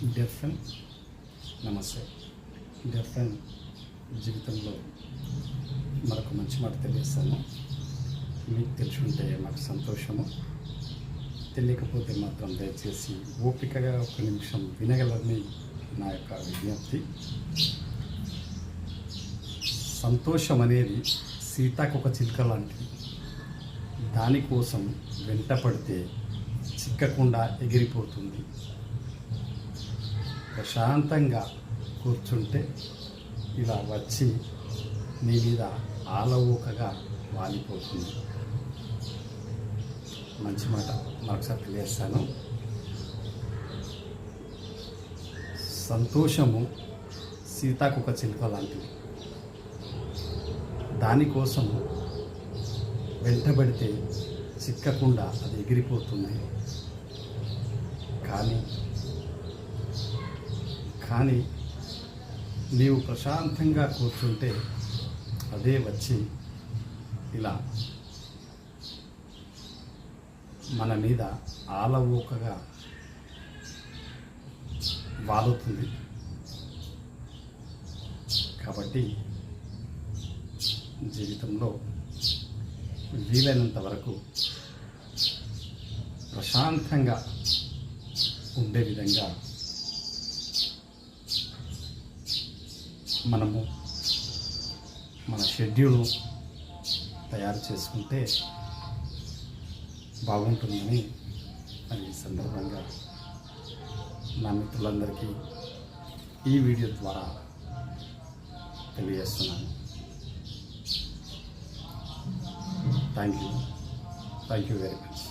Dear friend, నమస్తే. Dear friend, జీవితంలో మరొక మంచి మాట తెలియస్తాను. మీకు తెలిసి ఉంటే మాకు సంతోషము, తెలియకపోతే మాత్రం దయచేసి ఓపికగా ఒక నిమిషం వినగలని నా యొక్క విజ్ఞప్తి. సంతోషం అనేది సీతాకొక చిలుక లాంటిది. దానికోసం వెంట పడితే చిక్కకుండా ఎగిరిపోతుంది. ప్రశాంతంగా కూర్చుంటే ఇలా వచ్చి నీ మీద ఆలవోకగా వాలిపోతుంది. మంచి మాట మరొకసారి తెలియజేస్తాను. సంతోషము సీతాకొక చిలుక లాంటిది. దానికోసం వెంటబడితే చిక్కకుండా అది ఎగిరిపోతుంది. కానీ నీవు ప్రశాంతంగా కూర్చుంటే అదే వచ్చి ఇలా మన మీద ఆలవోకగా వాలుతుంది. కాబట్టి జీవితంలో వీలైనంత వరకు ప్రశాంతంగా ఉండే విధంగా మనము మన షెడ్యూల్ను తయారు చేసుకుంటే బాగుంటుందని ఈ సందర్భంగా నా మిత్రులందరికీ ఈ వీడియో ద్వారా తెలియజేస్తున్నాను. Thank you very much.